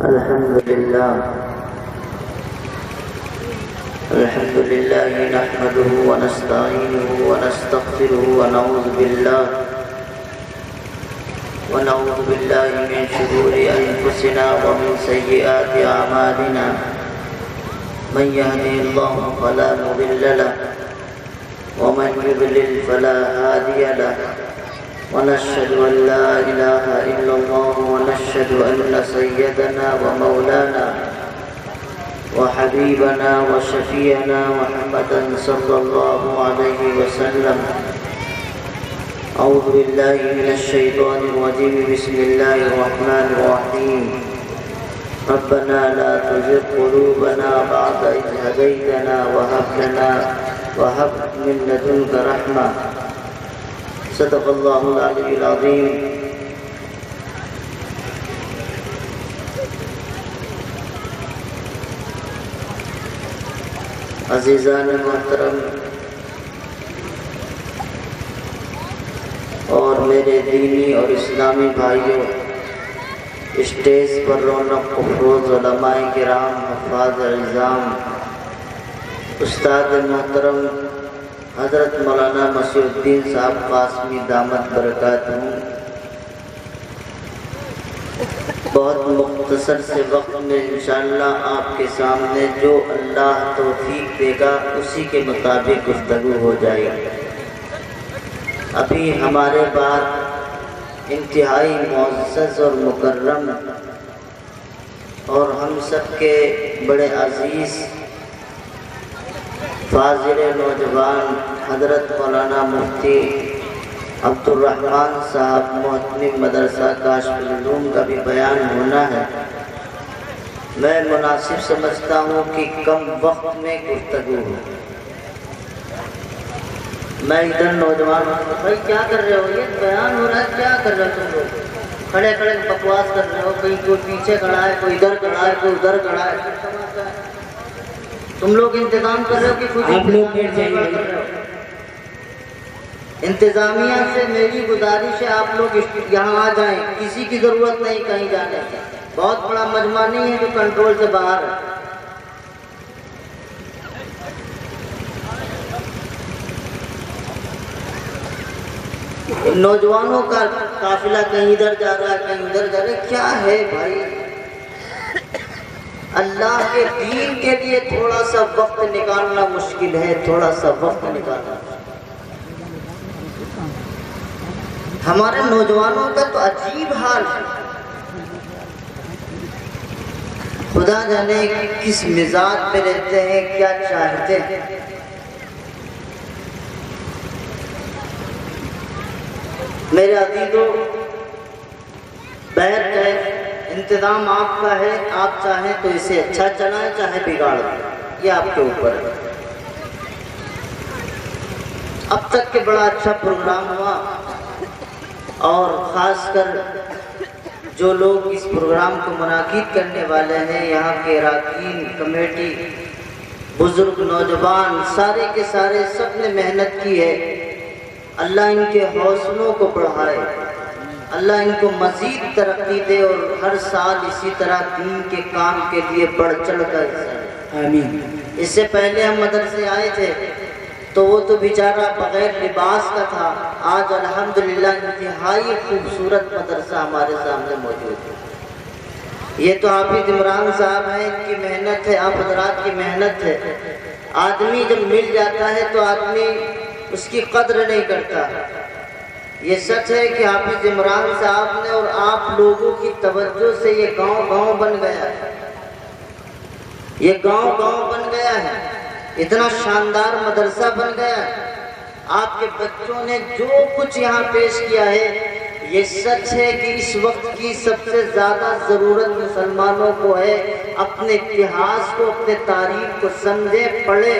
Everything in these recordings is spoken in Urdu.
الحمد لله نحمده ونستعينه ونستغفره ونعوذ بالله من شرور أنفسنا ومن سيئات أعمالنا من يهده الله فلا مضل له ومن يضلل فلا هادي له ونشهد أن لا إله إلا الله ونشهد أن سيدنا ومولانا وحبيبنا وشفيعنا محمدا صلى الله عليه وسلم. أعوذ بالله من الشيطان الرجيم. بسم الله الرحمن الرحيم. ربنا لا تزغ قلوبنا بعد إذ هديتنا وهب من لدنك رحمة. صدق الله العلي العظيم. عزیزان محترم اور میرے دینی اور اسلامی بھائیوں، اسٹیج پر رونق افروز علماء کرام، حفاظ الزام، استاد محترم حضرت مولانا مسیح الدین صاحب قاسمی دامت برکاتہ، بہت مختصر سے وقت میں انشاءاللہ آپ کے سامنے جو اللہ توفیق دے گا اسی کے مطابق گفتگو ہو جائے گی. ابھی ہمارے بعد انتہائی معزز اور مکرم اور ہم سب کے بڑے عزیز فاضل نوجوان حضرت مولانا مفتی عبد الرحمن صاحب محتمم مدرسہ کاشف العلوم کا بھی بیان ہونا ہے. میں مناسب سمجھتا ہوں کہ کم وقت میں گفتگو ہو. میں ادھر نوجوان بھائی کیا کر رہے ہو؟ یہ بیان ہو رہا ہے، کیا کر رہے ہو تم لوگ؟ کھڑے کھڑے بکواس کر رہے ہو، کہیں کوئی پیچھے کھڑا ہے، کوئی ادھر کھڑا ہے، کوئی ادھر کھڑا ہے. تم لوگ انتظام کر رہے ہو کہ خود آپ لوگ کر رہے ہو؟ انتظامیہ سے میری گزارش ہے آپ لوگ یہاں آ جائیں، کسی کی ضرورت نہیں کہیں جانے کی. بہت بڑا مجمع نہیں ہے جو کنٹرول سے باہر ہے. نوجوانوں کا قافلہ کہیں ادھر جا رہا ہے، کہیں ادھر جا رہا ہے. کیا ہے بھائی؟ اللہ کے دین کے لیے تھوڑا سا وقت نکالنا مشکل ہے، تھوڑا سا وقت نکالنا. ہمارے نوجوانوں کا تو عجیب حال ہے، خدا جانے کس مزاج میں رہتے ہیں، کیا چاہتے ہیں. میرے عزیزو، بیٹھ گئے، انتظام آپ کا ہے. آپ چاہیں تو اسے اچھا چلائیں، چاہے بگاڑ دیں، یہ آپ کے اوپر ہے. اب تک کہ بڑا اچھا پروگرام ہوا، اور خاص کر جو لوگ اس پروگرام کو منعقد کرنے والے ہیں، یہاں کے اراکین کمیٹی، بزرگ نوجوان، سارے کے سارے سب نے محنت کی ہے. اللہ ان کے حوصلوں کو بڑھائے، اللہ ان کو مزید ترقی دے، اور ہر سال اسی طرح دین کے کام کے لیے بڑھ چڑھ کر آمین. اس سے پہلے ہم مدرسے آئے تھے تو وہ تو بیچارہ بغیر لباس کا تھا. آج الحمدللہ انتہائی خوبصورت مدرسہ ہمارے سامنے موجود ہے. یہ تو حافظ عمران صاحب ہیں، ان کی محنت ہے، آپ حضرات کی محنت ہے. آدمی جب مل جاتا ہے تو آدمی اس کی قدر نہیں کرتا. یہ سچ ہے کہ حافظ عمران صاحب نے اور آپ لوگوں کی توجہ سے یہ گاؤں گاؤں بن گیا ہے، یہ گاؤں گاؤں بن گیا ہے، اتنا شاندار مدرسہ بن گیا. آپ کے بچوں نے جو کچھ یہاں پیش کیا ہے، یہ سچ ہے کہ اس وقت کی سب سے زیادہ ضرورت مسلمانوں کو ہے اپنے اتہاس کو، اپنے تاریخ کو سمجھے، پڑھے.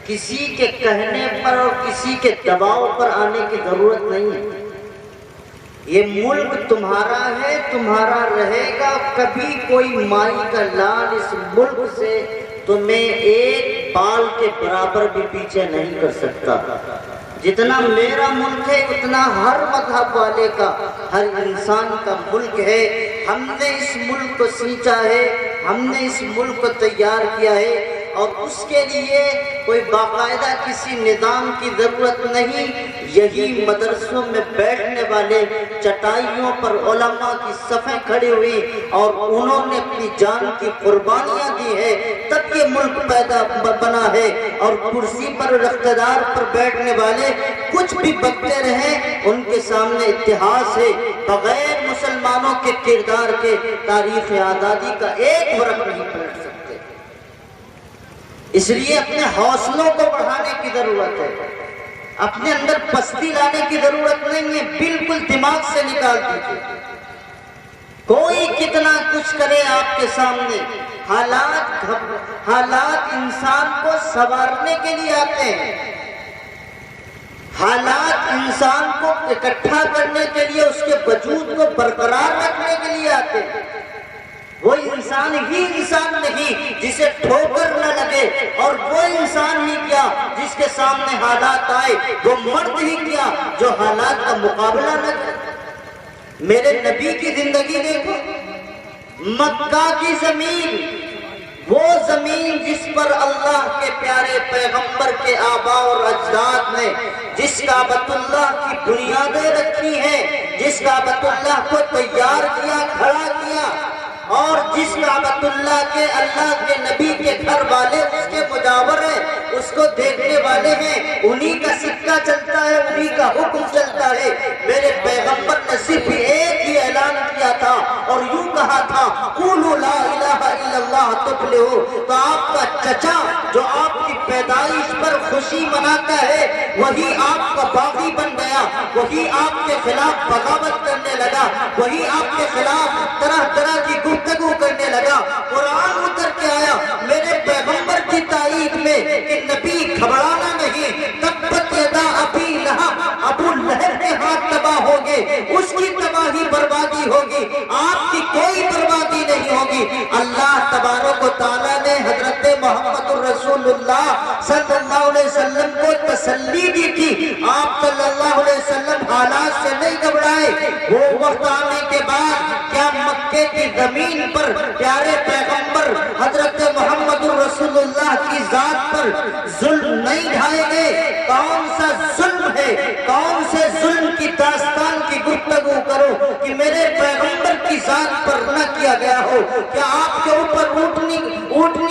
کسی کے کہنے پر اور کسی کے دباؤ پر آنے کی ضرورت نہیں ہے. یہ ملک تمہارا ہے، تمہارا رہے گا. کبھی کوئی مائی کا لال اس ملک سے تمہیں ایک بال کے برابر بھی پیچھے نہیں کر سکتا. جتنا میرا ملک ہے اتنا ہر مذہب والے کا، ہر انسان کا ملک ہے۔ ہم نے اس ملک کو سینچا ہے، ہم نے اس ملک کو تیار کیا ہے، اور اس کے لیے کوئی باقاعدہ کسی نظام کی ضرورت نہیں۔ یہی مدرسوں میں بیٹھنے والے چٹائیوں پر علماء کی صفیں کھڑی ہوئی اور انہوں نے اپنی جان کی قربانیاں دی ہے، تب یہ ملک پیدا بنا ہے۔ اور کرسی پر اقتدار پر بیٹھنے والے کچھ بھی بکتے رہیں، ان کے سامنے اتہاس ہے، بغیر مسلمانوں کے کردار کے تاریخ آزادی کا ایک ورق نہیں پلٹ سکتے۔ اس لیے اپنے حوصلوں کو بڑھانے کی ضرورت ہے، اپنے اندر پستی لانے کی ضرورت نہیں ہے، بالکل دماغ سے نکال دیجیے۔ کوئی کتنا کچھ کرے آپ کے سامنے، حالات انسان کو سنوارنے کے لیے آتے ہیں، حالات انسان کو اکٹھا کرنے کے لیے، اس کے وجود کو برقرار رکھنے کے لیے آتے ہیں۔ وہ انسان ہی انسان نہیں جسے ٹھوکر نہ لگے، اور وہ انسان ہی کیا جس کے سامنے حالات آئے، وہ مرد ہی کیا جو حالات کا مقابلہ نہ کرے۔ میرے نبی کی زندگی دیکھو، مکہ کی زمین، وہ زمین جس پر اللہ کے پیارے پیغمبر کے آباء اور اجداد نے جس کعبۃ اللہ کی بنیادیں رکھی ہیں، جس کعبۃ اللہ کو تیار کیا، کھڑا کیا، اور جس کعبۃ اللہ کے اللہ کے نبی کے گھر والے اس کے مجاور ہیں، اس کو دیکھنے والے ہیں، انہی کا سکہ چلتا ہے، انہی کا حکم چلتا ہے۔ میرے پیغمبر نے صرف ایک ہی اعلان کیا تھا اور یوں کہا تھا، قولوا لا الہ الا اللہ تفلحوا۔ تو آپ کا چچا جو آپ کی پیدائش پر خوشی مناتا ہے، وہی آپ کا باغی بن گیا، وہی آپ کے خلاف بغاوت کرنے لگا، وہی آپ کے خلاف طرح طرح کی گفتگو کرنے لگا۔ قرآن اتر کے آیا میرے پیغمبر کی تائید میں کہ نبی گھبرانا نہیں، تبت یدا ابی لہب، ابو لہب کے ہاتھ تباہ ہوگے، اس کی تباہی بربادی ہوگی، آپ کی کوئی بربادی نہیں ہوگی۔ اللہ تبارک و تعالیٰ نے حضرت محمد الرسول اللہ صلی اللہ علیہ وسلم کو تسلی دی تھی، آپ صلی اللہ علیہ وسلم حالات سے نہیں گھبرائے۔ وہ وقت آنے کے بعد کیا مکے کی زمین پر پیارے پیغمبر حضرت محمد الرسول اللہ کی ذات پر ظلم نہیں ڈھائے گئے؟ کون سا ظلم ہے؟ کون سے ظلم کی داستان کی گفتگو کرو کہ میرے پیغمبر کی ذات پر نہ کیا گیا ہو؟ کیا آپ کے اوپر اونٹنی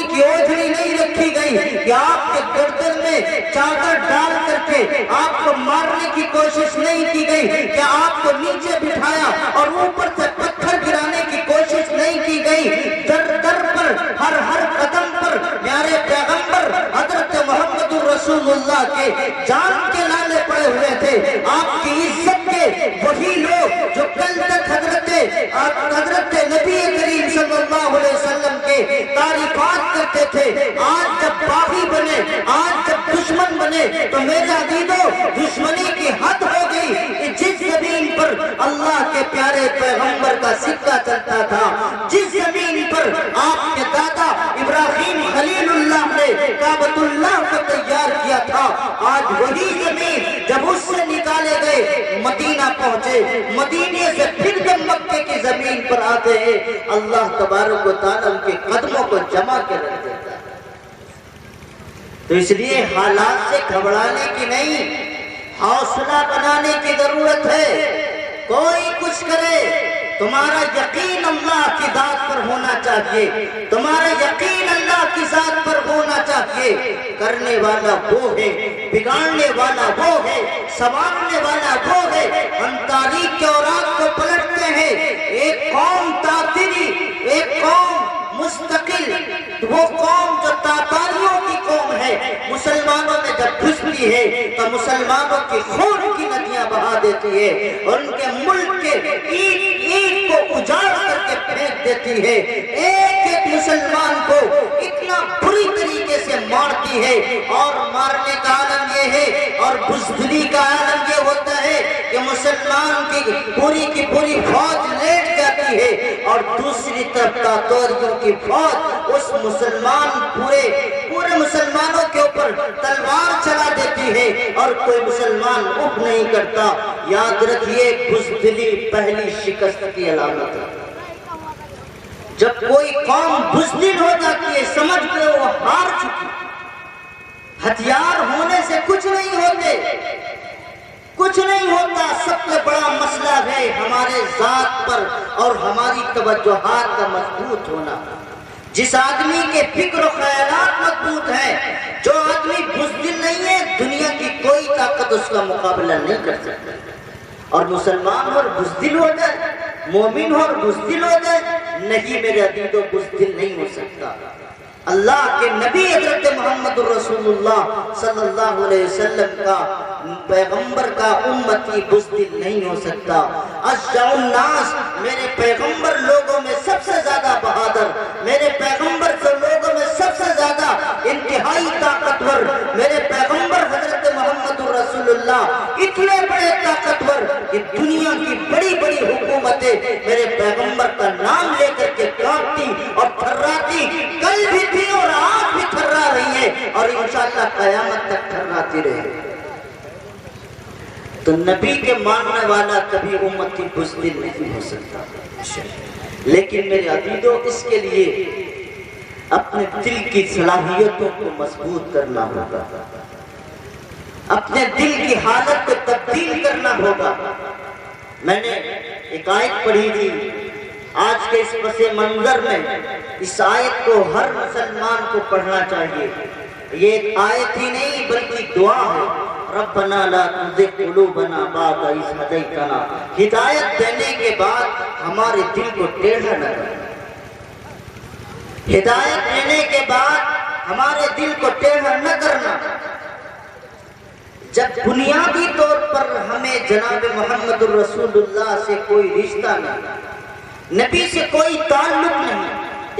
کی اوجھڑی نہیں رکھی گئی؟ کیا آپ کے گردن میں چادر ڈال کر کے آپ کو مارنے کی کوشش نہیں کی گئی؟ کیا آپ کو نیچے بٹھایا اور اوپر سے پتھر گرانے کی کوشش نہیں کی گئی؟ در در پر، ہر قدم پر پیارے پیغمبر حضرت محمد الرسول اللہ کے جان کے لالے پڑے ہوئے تھے۔ آپ کی عزت کے وہی لوگ جو کل تک حضرت نبی کریم صلی اللہ علیہ وسلم کے تعریفات کرتے تھے، آج جب باغی بنے، آج جب دشمن بنے، تو میرے عزیزو دشمنی کی حد ہو گئی کہ جس زمین پر اللہ کے پیارے پیغمبر کا سکہ چلتا تھا، جس زمین پر آپ کے دادا ابراہیم خلیل اللہ نے کعبۃ اللہ کو تیار کیا تھا، آج وہی زمین جب اس سے نکالے گئے مدینہ پہنچے، مدینے سے پھر جب مکے کی زمین پر آتے ہیں، اللہ تبارک و تعالیٰ ان کے قدموں کو جمع کے رکھ دیتا ہے۔ تو اس لیے حالات سے گھبرانے کی نہیں، حوصلہ بنانے کی ضرورت ہے۔ کوئی کچھ کرے، تمہارا یقین اللہ کی ذات پر ہونا چاہیے، تمہارا یقین اللہ کی ذات پر ہونا چاہیے۔ کرنے والا وہ ہے، بگاڑنے والا وہ ہے، سنوارنے والا وہ ہے۔ ہم تاریخ کے اوراق کو پلٹتے ہیں، ایک قوم تاتری، ایک قوم مستقل، وہ قوم جو تاتاریوں کی قوم ہے، مسلمانوں میں جب گھستی ہے تو مسلمانوں کی خون کی ندیاں بہا دیتی ہے اور ان کے ملک کے اینٹ کو اجاڑ کر کے پھینک دیتی ہے۔ ایک ایک مسلمان کو اتنا اتنا بری طریقے سے مارتی ہے، اور مارنے کا عالم یہ ہے اور بزدلی کا عالم یہ ہوتا ہے کہ مسلمان کی پوری فوج لیٹ جاتی ہے، اور دوسری طرف تاتوریوں کی فوج اس پورے مسلمانوں کے اوپر تلوار چلا دیتی ہے، اور کوئی مسلمان اٹھ نہیں کرتا۔ یاد رکھیے، بزدلی پہلی شکست کی علامت ہے۔ جب کوئی قوم بزدل ہو جاتی ہے، سمجھ کے وہ ہار چکی۔ ہتھیار ہونے سے کچھ نہیں ہوتا، سب سے بڑا مسئلہ ہے ہمارے ذات پر اور ہماری توجہات کا مضبوط ہونا۔ جس آدمی کے فکر و خیالات مضبوط ہیں، جو آدمی بزدل نہیں ہے، دنیا کی کوئی طاقت اس کا مقابلہ نہیں کر سکتی۔ اور مسلمان اور بزدل ہو جائے، مومن اور بزدل ہو جائے، نہیں میرے عزیزو، بزدل نہیں ہو سکتا۔ اللہ کے نبی حضرت محمد رسول اللہ صلی اللہ علیہ وسلم کا پیغمبر کا امتی بزدل نہیں ہو سکتا۔ اشجع الناس، میرے پیغمبر لوگوں میں سب سے زیادہ بہادر، میرے پیغمبر لوگوں میں سب سے زیادہ انتہائی طاقتور، میرے پیغمبر حضرت محمد رسول اللہ اتنے بڑے طاقتور کہ دنیا کی بڑی بڑی حکومتیں میرے پیغمبر کا نام لے کر کے کانپتی اور تھراتی، کل بھی تھی اور آج بھی تھرا رہی ہے، اور انشاءاللہ قیامت تک تھراتی رہے گی۔ تو نبی کے ماننے والا کبھی امتی بزدل نہیں ہو سکتا۔ لیکن میرے عزیزو، اس کے لیے اپنے دل کی صلاحیتوں کو مضبوط کرنا ہوگا، اپنے دل کی حالت کو تبدیل کرنا ہوگا۔ میں نے ایک آیت پڑھی تھی، آج کے اس پس منظر میں اس آیت کو ہر مسلمان کو پڑھنا چاہیے۔ یہ ایک آیت ہی نہیں بلکہ دعا ہے، ربنا لا تزغ قلوبنا بعد اذ ہدیتنا۔ ہدایت دینے کے بعد ہمارے دل کو ٹیڑھا نہ کرنا، ہدایت دینے کے بعد ہمارے دل کو ٹیڑھا نہ کرنا۔ جب بنیادی طور پر ہمیں جناب محمد الرسول اللہ سے کوئی رشتہ نہیں، نبی سے کوئی تعلق نہیں،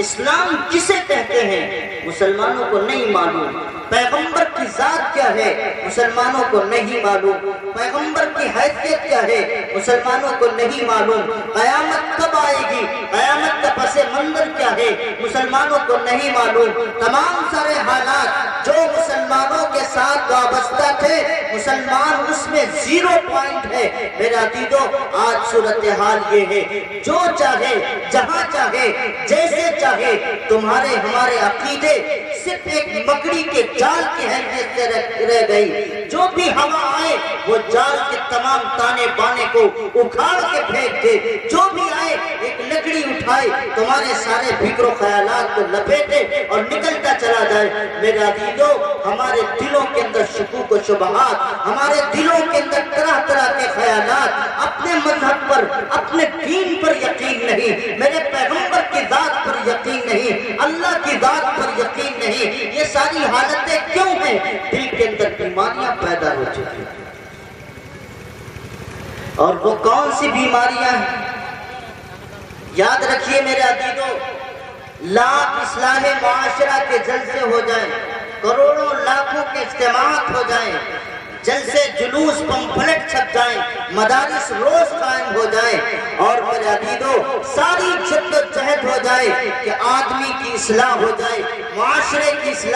اسلام کسے کہتے ہیں مسلمانوں کو نہیں معلوم، پیغمبر کی ذات کیا ہے مسلمانوں کو نہیں معلوم، پیغمبر کی حیثیت کیا ہے مسلمانوں کو نہیں معلوم، قیامت کب آئے گی، قیامت کا پس منظر کیا ہے مسلمانوں کو نہیں معلوم، تمام سارے حالات جو مسلمانوں کے ساتھ وابستہ تھے مسلمان اس میں 0 پوائنٹ ہے۔ میرا عزیزو، آج صورتحال یہ ہے، جو چاہے جہاں چاہے جیسے چاہے تمہارے ہمارے عقیدے صرف ایک مکڑی کے جال کی حیثیت سے رہ گئی، جو بھی ہوا آئے وہ جال کے تمام تانے بانے کو اکھاڑ کے پھینک دے، جو بھی آئے ایک لکڑی اٹھائے تمہارے سارے فکر و خیالات کو لپیٹے اور نکلتا چلا جائے۔ میرے عزیزو، ہمارے دلوں کے اندر شکوک و شبہات، ہمارے دلوں کے اندر طرح طرح کے خیالات، اپنے مذہب پر اپنے دین پر یقین نہیں، میرے پیغمبر کی ذات پر یقین نہیں، اللہ کی ذات پر یقین نہیں، یہ ساری حالتیں کیوں ہیں؟ دل کے اندر بیماریاں پیدا ہو چکی ہیں۔ اور وہ کون سی بیماریاں ہیں؟ یاد رکھیے میرے عزیزو، لاکھ اصلاح معاشرہ کے جلسے ہو جائیں، کروڑوں لاکھوں کے اجتماعات ہو جائیں، جلسے جلوس پمفلٹ چھپ جائیں، مدارس روز قائم ہو جائیں، اور میرے عزیزو ساری جد و جہد ہو جائے کہ آدمی کی اصلاح ہو جائے، معاشرے کی اصلاح